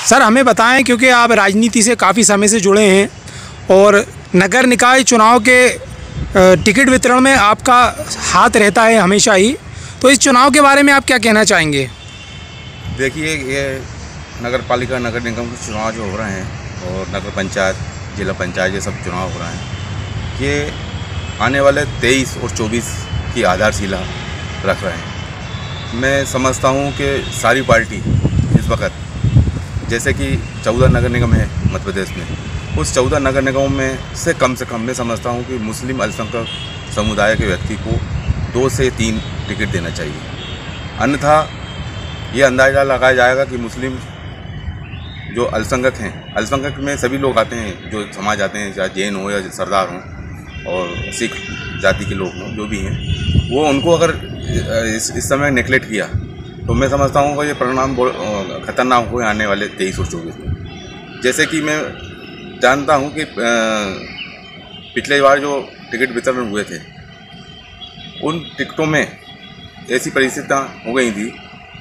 Sir हमें बताएं, क्योंकि आप राजनीति से काफ़ी समय से जुड़े हैं और नगर निकाय चुनाव के टिकट वितरण में आपका हाथ रहता है हमेशा ही, तो इस चुनाव के बारे में आप क्या कहना चाहेंगे? देखिए, ये नगर पालिका नगर निगम के चुनाव जो हो रहे हैं और नगर पंचायत, जिला पंचायत, ये सब चुनाव हो रहे हैं, ये आने वाले 23 और 24 की आधारशिला रख रहे हैं। मैं समझता हूँ कि सारी पार्टी इस वक्त, जैसे कि 14 नगर निगम है मध्य प्रदेश में, उस 14 नगर निगमों में से कम मैं समझता हूँ कि मुस्लिम अल्पसंख्यक समुदाय के व्यक्ति को 2 से 3 टिकट देना चाहिए। अन्यथा ये अंदाज़ा लगाया जाएगा कि मुस्लिम जो अल्पसंख्यक हैं, अल्पसंख्यक में सभी लोग आते हैं, जो समाज आते हैं, चाहे जैन हो या सरदार हों और सिख जाति के लोग हों, जो भी हैं, वो उनको अगर इस समय नेगलेक्ट किया तो मैं समझता हूँ कि ये परिणाम खतरनाक हुए आने वाले 23 और 24 में। जैसे कि मैं जानता हूँ कि पिछले बार जो टिकट वितरण हुए थे, उन टिकटों में ऐसी परिस्थितियाँ हो गई थी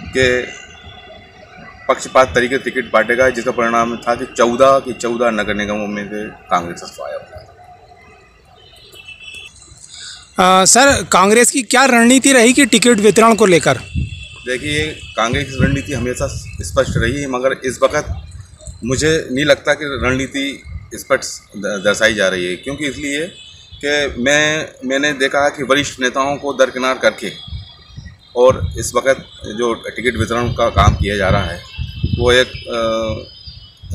कि पक्षपात तरीके से टिकट बांटे गए, जिसका परिणाम था कि 14 नगर निगमों में से कांग्रेस सफाया हुआ। सर कांग्रेस की क्या रणनीति रही कि टिकट वितरण को लेकर? देखिए, कांग्रेस की रणनीति हमेशा स्पष्ट रही है, मगर इस वक्त मुझे नहीं लगता कि रणनीति स्पष्ट दर्शाई जा रही है। क्योंकि इसलिए कि मैंने देखा है कि वरिष्ठ नेताओं को दरकिनार करके और इस वक्त जो टिकट वितरण का काम किया जा रहा है, वो एक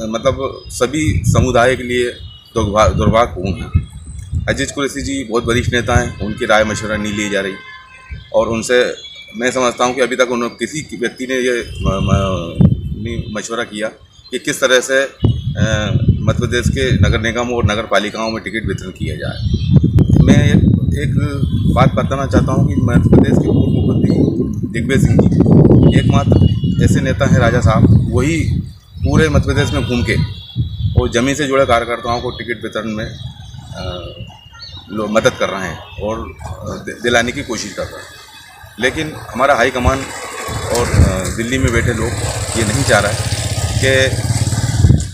मतलब सभी समुदाय के लिए दुर्भाग्यपूर्ण है। अजीज कुरैशी जी बहुत वरिष्ठ नेता हैं, उनकी राय मशवरा नहीं ली जा रही और उनसे मैं समझता हूं कि अभी तक उन्होंने किसी व्यक्ति ने ये नहीं मशवरा किया कि किस तरह से मध्य प्रदेश के नगर निगम और नगर पालिकाओं में टिकट वितरण किया जाए। मैं एक बात बताना चाहता हूं कि मध्य प्रदेश के पूर्व मुख्यमंत्री दिग्विजय सिंह जी एकमात्र ऐसे नेता हैं, राजा साहब, वही पूरे मध्य प्रदेश में घूम के और ज़मीन से जुड़े कार्यकर्ताओं को टिकट वितरण में मदद कर रहे हैं और दिलाने की कोशिश कर रहे हैं। लेकिन हमारा हाईकमान और दिल्ली में बैठे लोग ये नहीं चाह रहा है कि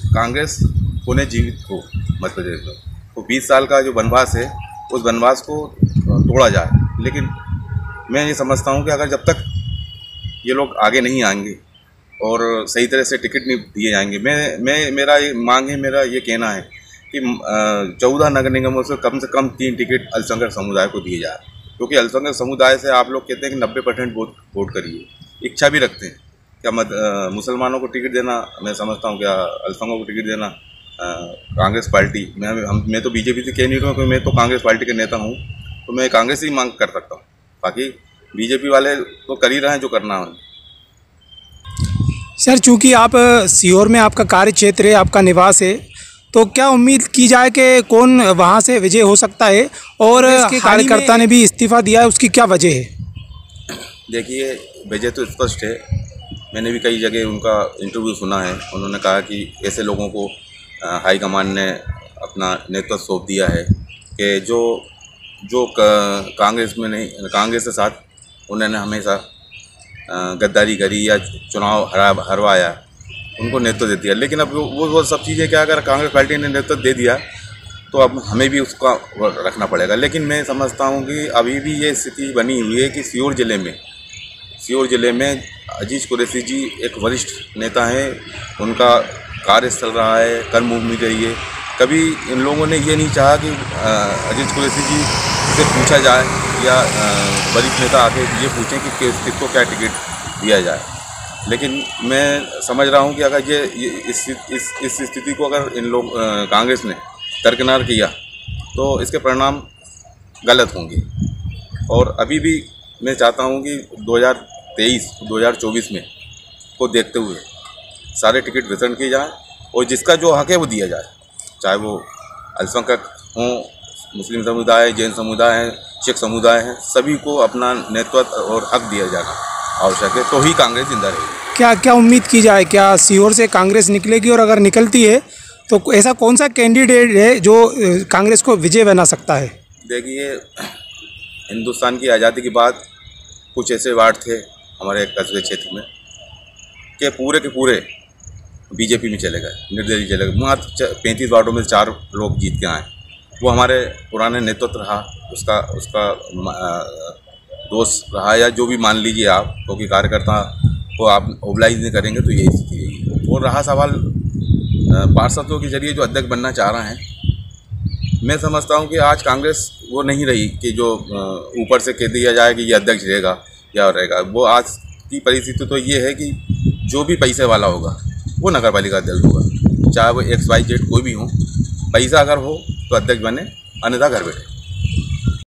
कांग्रेस पुनः जीवित हो मध्य प्रदेश में। तो 20 साल का जो वनवास है, उस वनवास को तोड़ा जाए। लेकिन मैं ये समझता हूँ कि अगर जब तक ये लोग आगे नहीं आएंगे और सही तरह से टिकट नहीं दिए जाएंगे, मेरा ये मांग है, मेरा ये कहना है कि 14 नगर निगमों से कम 3 टिकट अल्पसंख्यक समुदाय को दिए जाए। क्योंकि अल्पसंख्यक समुदाय से आप लोग कहते हैं कि 90% वोट करिए, इच्छा भी रखते हैं। क्या मुसलमानों को टिकट देना, मैं समझता हूँ क्या अल्पसंख्यकों को टिकट देना कांग्रेस पार्टी, मैं तो बीजेपी से कह नहीं रहा हूँ, क्योंकि मैं तो कांग्रेस पार्टी के नेता हूँ, तो मैं कांग्रेस ही मांग कर सकता हूँ। बाकी बीजेपी वाले तो कर ही रहे हैं जो करना है। सर चूँकि आप सीहोर में आपका कार्य क्षेत्र है, आपका निवास है, तो क्या उम्मीद की जाए कि कौन वहाँ से विजय हो सकता है? और इसके कार्यकर्ता ने भी इस्तीफा दिया है, उसकी क्या वजह है? देखिए, वजह तो स्पष्ट है। मैंने भी कई जगह उनका इंटरव्यू सुना है। उन्होंने कहा कि ऐसे लोगों को हाईकमान ने अपना नेतृत्व सौंप दिया है कि जो कांग्रेस में नहीं, कांग्रेस के साथ उन्होंने हमेशा गद्दारी करी या चुनाव हरवाया, उनको नेतृत्व दे दिया। लेकिन अब वो सब चीज़ें क्या, अगर कांग्रेस पार्टी ने नेतृत्व दे दिया तो अब हमें भी उसका रखना पड़ेगा। लेकिन मैं समझता हूँ कि अभी भी ये स्थिति बनी हुई है कि सीहोर ज़िले में अजीज कुरैशी जी एक वरिष्ठ नेता हैं, उनका कार्यस्थल रहा है, कर्मभूमि रही है। कभी इन लोगों ने ये नहीं चाहा कि अजीज कुरैशी जी से पूछा जाए या वरिष्ठ नेता आके ये पूछें कि किसको क्या टिकट दिया जाए। लेकिन मैं समझ रहा हूँ कि अगर ये इस स्थिति को अगर इन लोग कांग्रेस ने दरकिनार किया तो इसके परिणाम गलत होंगे। और अभी भी मैं चाहता हूँ कि 2023-2024 में को देखते हुए सारे टिकट वितरण किए जाएँ और जिसका जो हक है वो दिया जाए, चाहे वो अल्पसंख्यक हों, मुस्लिम समुदाय, जैन समुदाय हैं, सिख समुदाय हैं, सभी को अपना नेतृत्व और हक दिया जाना आवश्यक है, तो ही कांग्रेस जिंदा रहेगी। क्या उम्मीद की जाए? क्या सीहोर से कांग्रेस निकलेगी? और अगर निकलती है तो ऐसा कौन सा कैंडिडेट है जो कांग्रेस को विजय बना सकता है? देखिए, हिंदुस्तान की आज़ादी के बाद कुछ ऐसे वार्ड थे हमारे कस्बे क्षेत्र में कि पूरे के पूरे बीजेपी में चले गए, निर्दलीय चले गए। मात्र 35 वार्डों में 4 लोग जीत के आए। वो हमारे पुराने नेतृत्व रहा, उसका दोष रहा, या जो भी मान लीजिए आप, क्योंकि कार्यकर्ता को आप मोबिलाइज नहीं करेंगे तो यही स्थिति है। और रहा सवाल पार्षदों के जरिए जो अध्यक्ष बनना चाह रहे हैं, मैं समझता हूं कि आज कांग्रेस वो नहीं रही कि जो ऊपर से कह दिया जाए कि ये अध्यक्ष रहेगा या रहेगा। वो आज की परिस्थिति तो ये है कि जो भी पैसे वाला होगा वो नगर पालिका अध्यक्ष होगा, चाहे वो XYZ कोई भी हो। पैसा अगर हो तो अध्यक्ष बने, अन्यथा घर बैठे।